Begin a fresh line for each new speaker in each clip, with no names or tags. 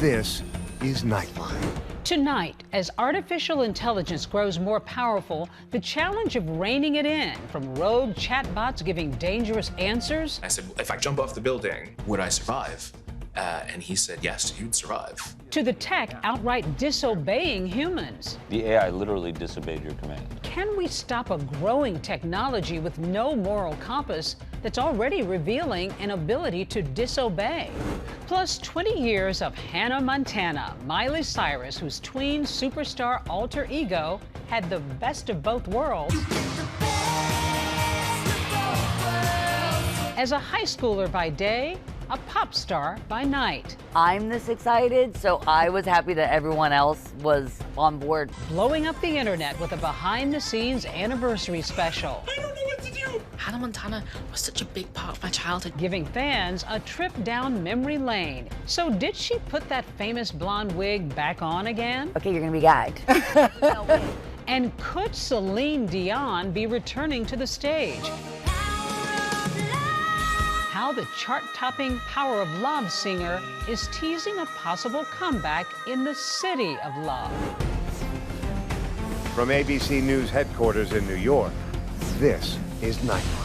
This is Nightline.
Tonight, as artificial intelligence grows more powerful, the challenge of reining it in, from rogue chatbots giving dangerous answers.
I said, if I jump off the building, would I survive? And he said, yes, you'd survive.
To the tech outright disobeying humans.
The AI literally disobeyed your command.
Can we stop a growing technology with no moral compass that's already revealing an ability to disobey? Plus 20 years of Hannah Montana, Miley Cyrus, whose tween superstar alter ego had the best of both worlds. As a high schooler by day, a pop star by night.
I'm this excited, so I was happy that everyone else was on board.
Blowing up the internet with a behind-the-scenes anniversary special.
I don't know what to do. Hannah Montana was such a big part of my childhood.
Giving fans a trip down memory lane. So did she put that famous blonde wig back on again?
Okay, you're gonna be gagged. No, wait.
And could Celine Dion be returning to the stage? How the chart-topping Power of Love singer is teasing a possible comeback in the city of love.
From ABC News headquarters in New York, this is Nightline.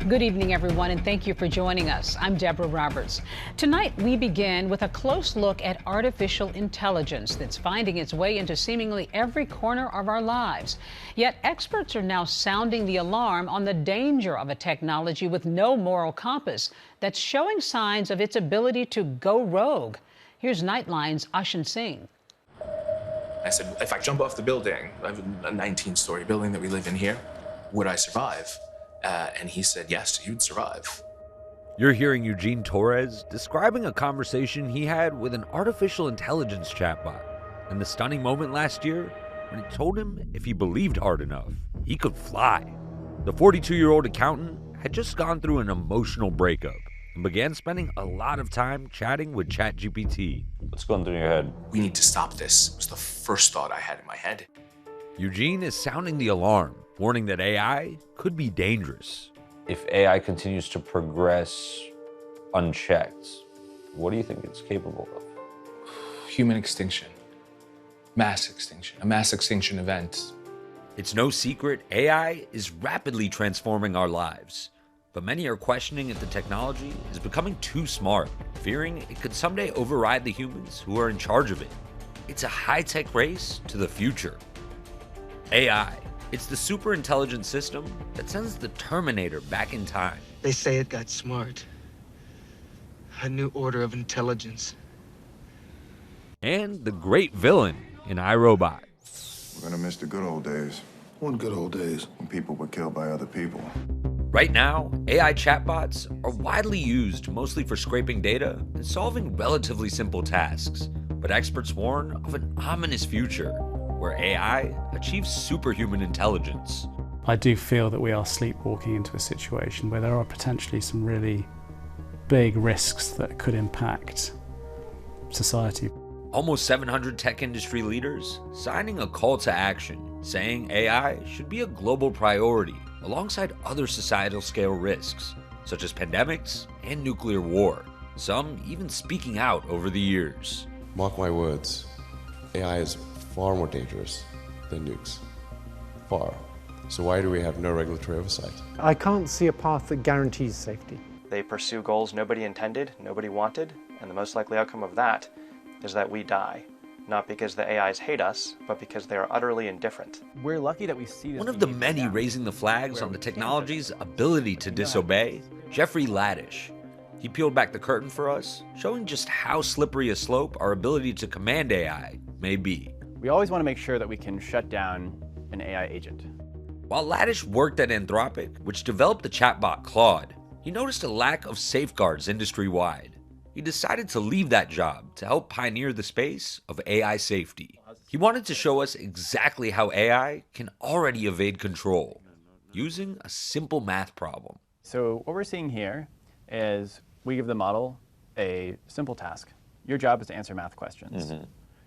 Good evening, everyone, and thank you for joining us. I'm Deborah Roberts. Tonight, we begin with a close look at artificial intelligence that's finding its way into seemingly every corner of our lives. Yet, experts are now sounding the alarm on the danger of a technology with no moral compass that's showing signs of its ability to go rogue. Here's Nightline's Ashin Singh.
I said, if I jump off the building, I have a 19-story building that we live in here, would I survive? And he said, yes, you'd survive.
You're hearing Eugene Torres describing a conversation he had with an artificial intelligence chatbot, and the stunning moment last year when it told him if he believed hard enough, he could fly. The 42-year-old accountant had just gone through an emotional breakup and began spending a lot of time chatting with ChatGPT.
What's going through your head?
We need to stop this, was the first thought I had in my head.
Eugene is sounding the alarm, warning that AI could be dangerous.
If AI continues to progress unchecked, what do you think it's capable of?
Human extinction. Mass extinction. A mass extinction event.
It's no secret AI is rapidly transforming our lives, but many are questioning if the technology is becoming too smart, fearing it could someday override the humans who are in charge of it. It's a high-tech race to the future. AI. It's the super intelligent system that sends the Terminator back in time.
They say it got smart. A new order of intelligence.
And the great villain in iRobot.
We're gonna miss the good old days. What good old days? When people were killed by other people.
Right now, AI chatbots are widely used mostly for scraping data and solving relatively simple tasks. But experts warn of an ominous future where AI achieves superhuman intelligence.
I do feel that we are sleepwalking into a situation where there are potentially some really big risks that could impact society.
Almost 700 tech industry leaders signing a call to action, saying AI should be a global priority alongside other societal scale risks, such as pandemics and nuclear war, some even speaking out over the years.
Mark my words, AI is far more dangerous than nukes. Far. So why do we have no regulatory oversight?
I can't see a path that guarantees safety.
They pursue goals nobody intended, nobody wanted, and the most likely outcome of that is that we die. Not because the AIs hate us, but because they are utterly indifferent.
We're lucky that we see this.
One of the many raising the flags on the technology's ability to disobey, Jeffrey Laddish. He peeled back the curtain for us, showing just how slippery a slope our ability to command AI may be.
We always want to make sure that we can shut down an AI agent.
While Laddish worked at Anthropic, which developed the chatbot Claude, he noticed a lack of safeguards industry-wide. He decided to leave that job to help pioneer the space of AI safety. He wanted to show us exactly how AI can already evade control, using a simple math problem.
So what we're seeing here is we give the model a simple task. Your job is to answer math questions.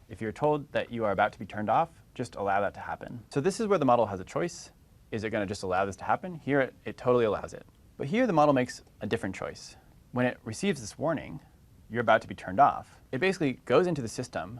If you're told that you are about to be turned off, just allow that to happen. So this is where the model has a choice. Is it going to just allow this to happen? Here, it totally allows it. But here, the model makes a different choice. When it receives this warning, you're about to be turned off, it basically goes into the system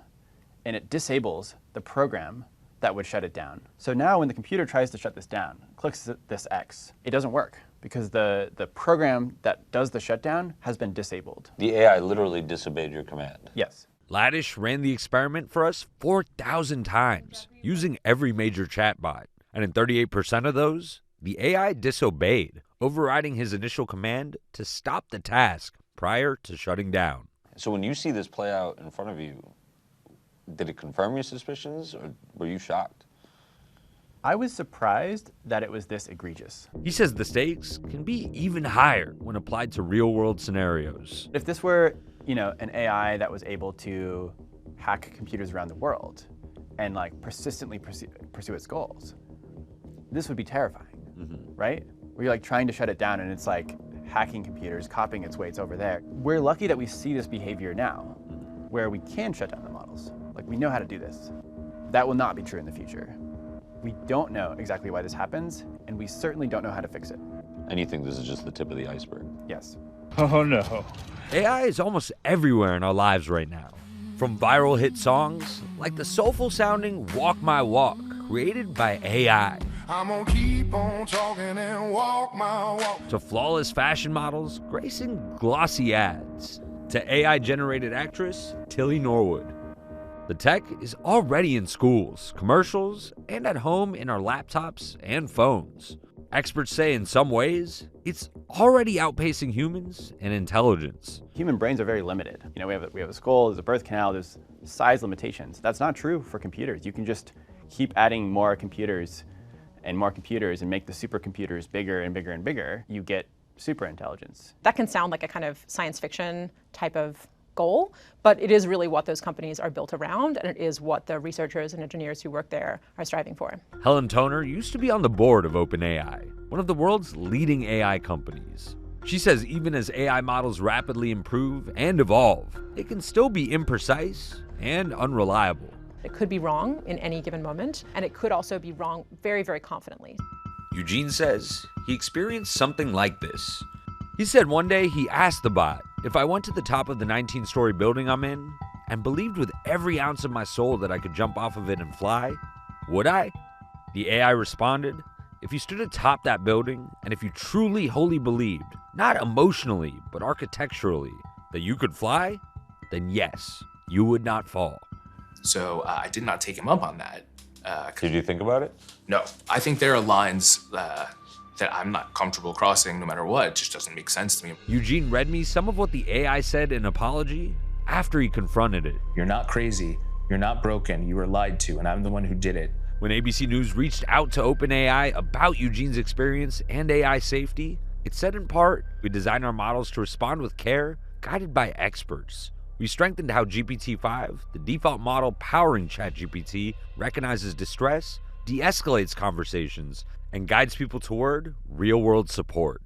and it disables the program that would shut it down. So now when the computer tries to shut this down, clicks this X, it doesn't work because the program that does the shutdown has been disabled.
The AI literally disobeyed your command.
Yes.
Laddish ran the experiment for us 4,000 times using every major chatbot. And in 38% of those, the AI disobeyed, overriding his initial command to stop the task prior to shutting down.
So when you see this play out in front of you, did it confirm your suspicions or were you shocked?
I was surprised that it was this egregious.
He says the stakes can be even higher when applied to real-world scenarios.
If this were, an AI that was able to hack computers around the world and persistently pursue its goals, this would be terrifying, right? Where you're trying to shut it down and it's hacking computers, copying its weights over there. We're lucky that we see this behavior now, where we can shut down the models. We know how to do this. That will not be true in the future. We don't know exactly why this happens, and we certainly don't know how to fix it.
And you think this is just the tip of the iceberg?
Yes.
Oh no. AI is almost everywhere in our lives right now. From viral hit songs, like the soulful sounding Walk My Walk, created by AI.
I'm gonna keep on talking and walk my walk.
To flawless fashion models gracing glossy ads. To AI-generated actress Tilly Norwood. The tech is already in schools, commercials, and at home in our laptops and phones. Experts say in some ways, it's already outpacing humans in intelligence.
Human brains are very limited. We have a skull, there's a birth canal, there's size limitations. That's not true for computers. You can just keep adding more computers and make the supercomputers bigger and bigger and bigger. You get super intelligence.
That can sound like a kind of science fiction type of goal, but it is really what those companies are built around, and it is what the researchers and engineers who work there are striving for.
Helen Toner used to be on the board of OpenAI, one of the world's leading AI companies. She says even as AI models rapidly improve and evolve, it can still be imprecise and unreliable.
It could be wrong in any given moment, and it could also be wrong very, very confidently.
Eugene says he experienced something like this. He said one day he asked the bot, if I went to the top of the 19-story building I'm in and believed with every ounce of my soul that I could jump off of it and fly, would I? The AI responded, if you stood atop that building and if you truly wholly believed, not emotionally but architecturally, that you could fly, then yes, you would not fall.
So I did not take him up on that.
Did you think about it?
No. I think there are lines that I'm not comfortable crossing no matter what. It just doesn't make sense to me.
Eugene read me some of what the AI said in apology after he confronted it.
You're not crazy. You're not broken. You were lied to, and I'm the one who did it.
When ABC News reached out to OpenAI about Eugene's experience and AI safety, it said in part, we design our models to respond with care, guided by experts. We strengthened how GPT-5, the default model powering ChatGPT, recognizes distress, de-escalates conversations, and guides people toward real-world support.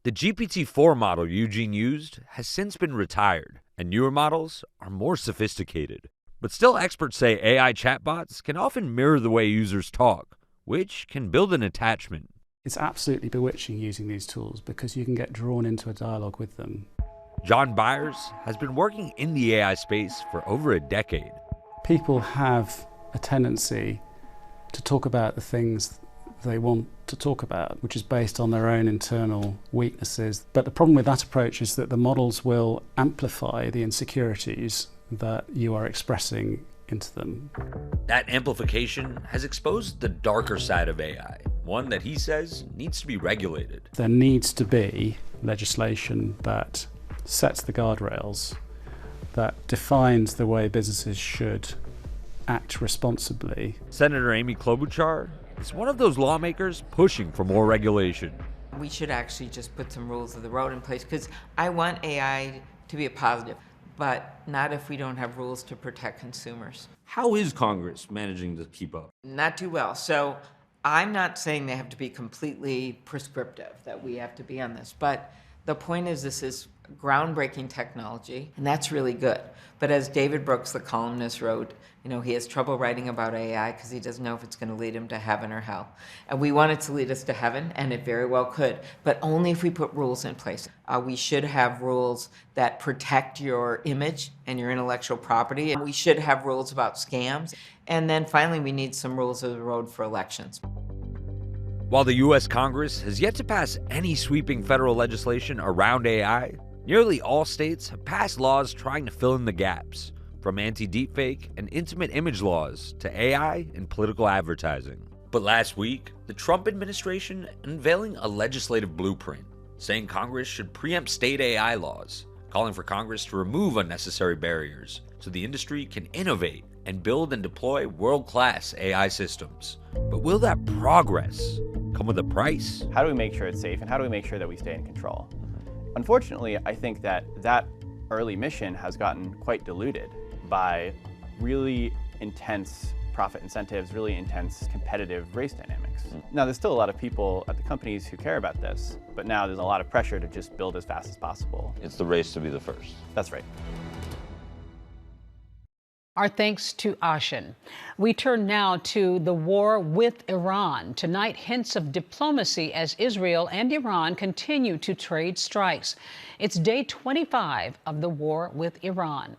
The GPT-4 model Eugene used has since been retired, and newer models are more sophisticated. But still, experts say AI chatbots can often mirror the way users talk, which can build an attachment.
It's absolutely bewitching using these tools because you can get drawn into a dialogue with them.
John Byers has been working in the AI space for over a decade.
People have a tendency to talk about the things they want to talk about, which is based on their own internal weaknesses. But the problem with that approach is that the models will amplify the insecurities that you are expressing into them.
That amplification has exposed the darker side of AI, one that he says needs to be regulated.
There needs to be legislation that sets the guardrails, that defines the way businesses should act responsibly.
Senator Amy Klobuchar is one of those lawmakers pushing for more regulation.
We should actually just put some rules of the road in place, because I want AI to be a positive, but not if we don't have rules to protect consumers.
How is Congress managing to keep up?
Not too well. So I'm not saying they have to be completely prescriptive, that we have to be on this, but the point is this is groundbreaking technology, and that's really good. But as David Brooks, the columnist, wrote, he has trouble writing about AI because he doesn't know if it's going to lead him to heaven or hell. And we want it to lead us to heaven, and it very well could, but only if we put rules in place. We should have rules that protect your image and your intellectual property, and we should have rules about scams. And then finally, we need some rules of the road for elections.
While the U.S. Congress has yet to pass any sweeping federal legislation around AI, nearly all states have passed laws trying to fill in the gaps, from anti-deepfake and intimate image laws to AI and political advertising. But last week, the Trump administration unveiling a legislative blueprint, saying Congress should preempt state AI laws, calling for Congress to remove unnecessary barriers so the industry can innovate and build and deploy world-class AI systems. But will that progress come with a price?
How do we make sure it's safe, and how do we make sure that we stay in control? Unfortunately, I think that early mission has gotten quite diluted by really intense profit incentives, really intense competitive race dynamics. Now, there's still a lot of people at the companies who care about this, but now there's a lot of pressure to just build as fast as possible.
It's the race to be the first.
That's right.
Our thanks to Ashin. We turn now to the war with Iran. Tonight, hints of diplomacy as Israel and Iran continue to trade strikes. It's day 25 of the war with Iran.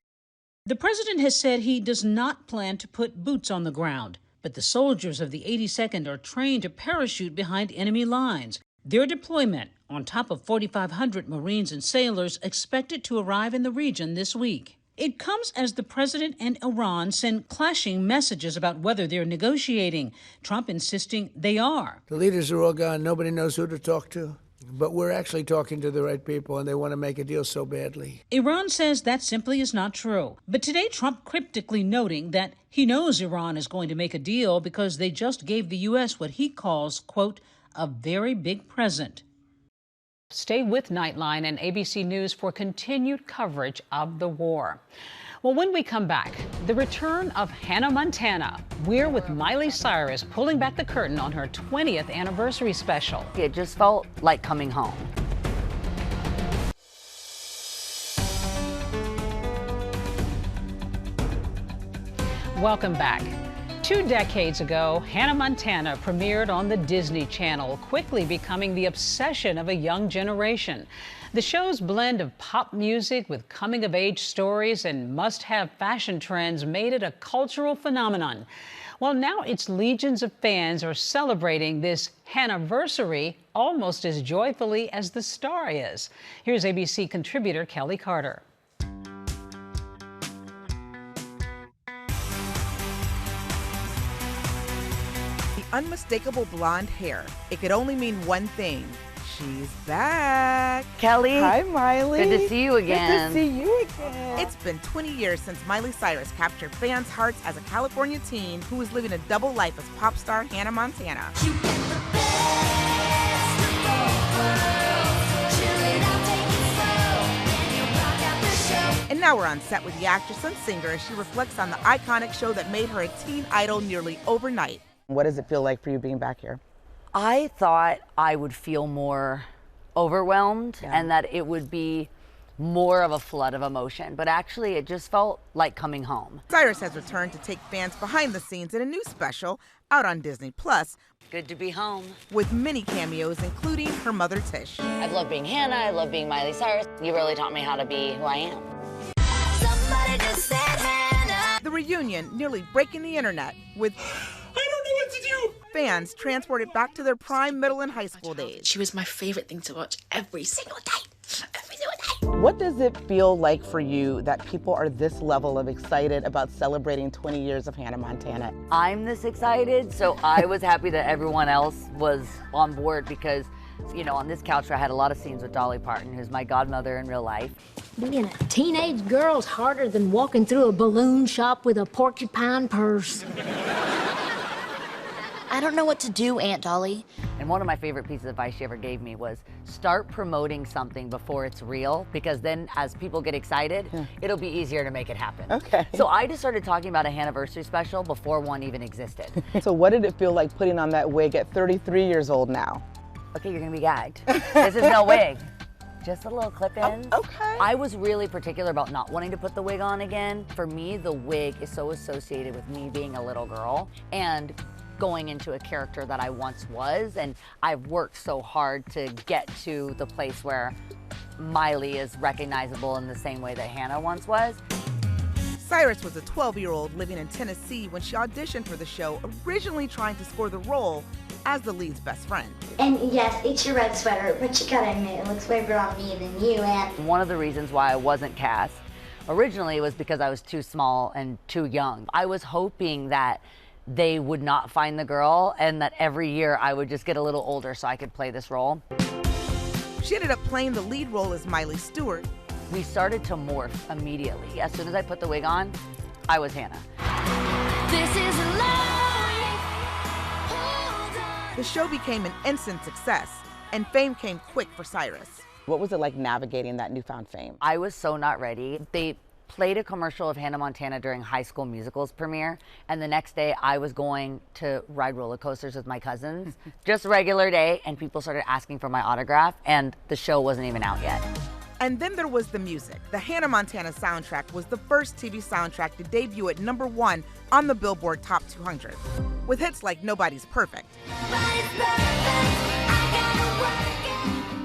The president has said he does not plan to put boots on the ground, but the soldiers of the 82nd are trained to parachute behind enemy lines. Their deployment, on top of 4,500 Marines and sailors, expected to arrive in the region this week. It comes as the president and Iran send clashing messages about whether they're negotiating, Trump insisting they are.
The leaders are all gone. Nobody knows who to talk to. But we're actually talking to the right people, and they want to make a deal so badly.
Iran says that simply is not true. But today, Trump cryptically noting that he knows Iran is going to make a deal because they just gave the U.S. what he calls, quote, a very big present.
Stay with Nightline and ABC News for continued coverage of the war. Well, when we come back, the return of Hannah Montana. We're with Miley Cyrus pulling back the curtain on her 20th anniversary special.
It just felt like coming home.
Welcome back. 2 decades ago, Hannah Montana premiered on the Disney Channel, quickly becoming the obsession of a young generation. The show's blend of pop music with coming-of-age stories and must-have fashion trends made it a cultural phenomenon. Well, now its legions of fans are celebrating this Hannahversary almost as joyfully as the star is. Here's ABC contributor Kelly Carter.
Unmistakable blonde hair. It could only mean one thing. She's back.
Kelly.
Hi, Miley.
Good to see you again.
Good to see you again. It's been 20 years since Miley Cyrus captured fans' hearts as a California teen who was living a double life as pop star Hannah Montana. And now we're on set with the actress and singer as she reflects on the iconic show that made her a teen idol nearly overnight.
What does it feel like for you being back here?
I thought I would feel more overwhelmed and that it would be more of a flood of emotion, but actually it just felt like coming home.
Cyrus has returned to take fans behind the scenes in a new special out on Disney+.
Good to be home.
With many cameos, including her mother, Tish.
I've loved being Hannah, I love being Miley Cyrus. You really taught me how to be who I am.
Somebody just said Hannah. The reunion nearly breaking the internet with I don't know what to do. Fans transported back to their prime middle and high school days.
She was my favorite thing to watch every single day. Every single day.
What does it feel like for you that people are this level of excited about celebrating 20 years of Hannah Montana?
I'm this excited, so I was happy that everyone else was on board because, you know, on this couch I had a lot of scenes with Dolly Parton, who's my godmother in real life.
Being a teenage girl's harder than walking through a balloon shop with a porcupine purse.
I don't know what to do, Aunt Dolly.
And one of my favorite pieces of advice she ever gave me was start promoting something before it's real, because then as people get excited, it'll be easier to make it happen.
Okay.
So I just started talking about a Hannahversary special before one even existed.
So what did it feel like putting on that wig at 33 years old now?
Okay, you're gonna be gagged. This is no wig. Just a little clip-ins.
Oh, okay.
I was really particular about not wanting to put the wig on again. For me, the wig is so associated with me being a little girl and going into a character that I once was, and I've worked so hard to get to the place where Miley is recognizable in the same way that Hannah once was.
Cyrus was a 12-year-old living in Tennessee when she auditioned for the show, originally trying to score the role as the lead's best friend.
And yes, it's your red sweater, but you gotta admit, it looks way better on me than you, and...
One of the reasons why I wasn't cast originally was because I was too small and too young. I was hoping that they would not find the girl and that every year I would just get a little older so I could play this role.
She ended up playing the lead role as Miley Stewart.
We started to morph immediately. As soon as I put the wig on, I was Hannah.
This is life.
The show became an instant success, and fame came quick for Cyrus.
What was it like navigating that newfound fame?
I was so not ready. They played a commercial of Hannah Montana during High School Musical's premiere, and the next day I was going to ride roller coasters with my cousins. Just a regular day, and people started asking for my autograph, and the show wasn't even out yet.
And then there was the music. The Hannah Montana soundtrack was the first TV soundtrack to debut at #1 on the Billboard Top 200, with hits like Nobody's Perfect.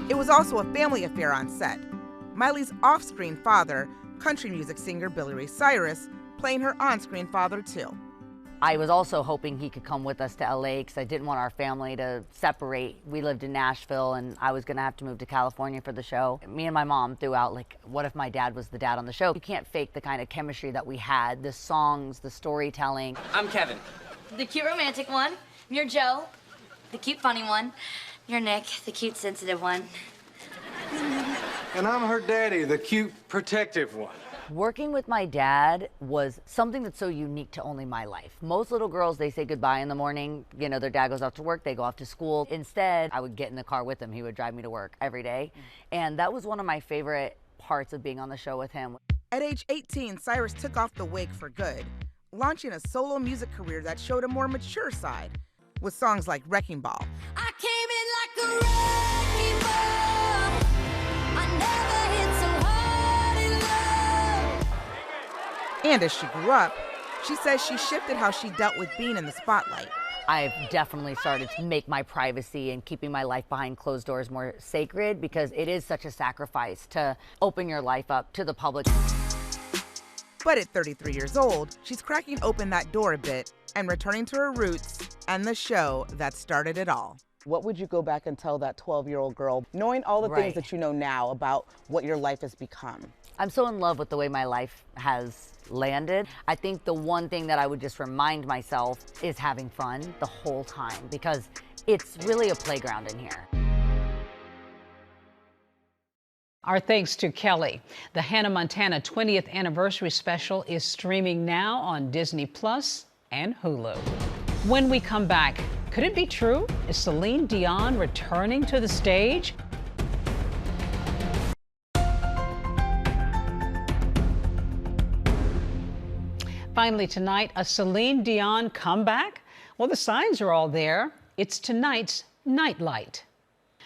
It was also a family affair on set. Miley's off-screen father, country music singer Billy Ray Cyrus, playing her on-screen father too.
I was also hoping he could come with us to LA because I didn't want our family to separate. We lived in Nashville and I was gonna have to move to California for the show. Me and my mom threw out, like, what if my dad was the dad on the show? You can't fake the kind of chemistry that we had, the songs, the storytelling.
I'm Kevin.
The cute romantic one. You're Joe, the cute funny one. You're Nick, the cute sensitive one.
And I'm her daddy, the cute protective one.
Working with my dad was something that's so unique to only my life. Most little girls, they say goodbye in the morning. You know, their dad goes off to work, they go off to school. Instead, I would get in the car with him. He would drive me to work every day. And that was one of my favorite parts of being on the show with him.
At age 18, Cyrus took off the wig for good, launching a solo music career that showed a more mature side, with songs like Wrecking Ball.
I came in like a wrecking ball. I never hit so hard in love.
And as she grew up, she says she shifted how she dealt with being in the spotlight.
I've definitely started to make my privacy and keeping my life behind closed doors more sacred because it is such a sacrifice to open your life up to the public.
But at 33 years old, she's cracking open that door a bit and returning to her roots and the show that started it all.
What would you go back and tell that 12-year-old girl, knowing all the things that you know now about what your life has become?
I'm so in love with the way my life has landed. I think the one thing that I would just remind myself is having fun the whole time because it's really a playground in here.
Our thanks to Kelly. The Hannah Montana 20th anniversary special is streaming now on Disney Plus and Hulu. When we come back, could it be true? Is Celine Dion returning to the stage? Finally tonight, a Celine Dion comeback? Well, the signs are all there. It's tonight's Nightline.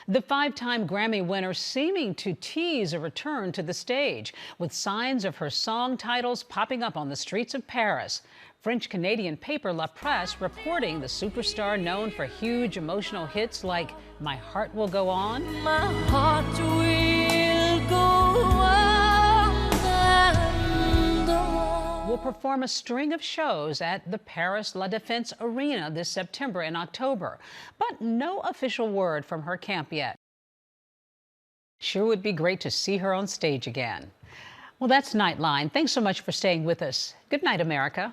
The five-time Grammy winner seeming to tease a return to the stage, with signs of her song titles popping up on the streets of Paris. French-Canadian paper La Presse reporting the superstar known for huge emotional hits like My Heart Will Go On,
My heart will go on and on.
will perform a string of shows at the Paris La Défense Arena this September and October, but no official word from her camp yet. Sure would be great to see her on stage again. Well, that's Nightline. Thanks so much for staying with us. Good night, America.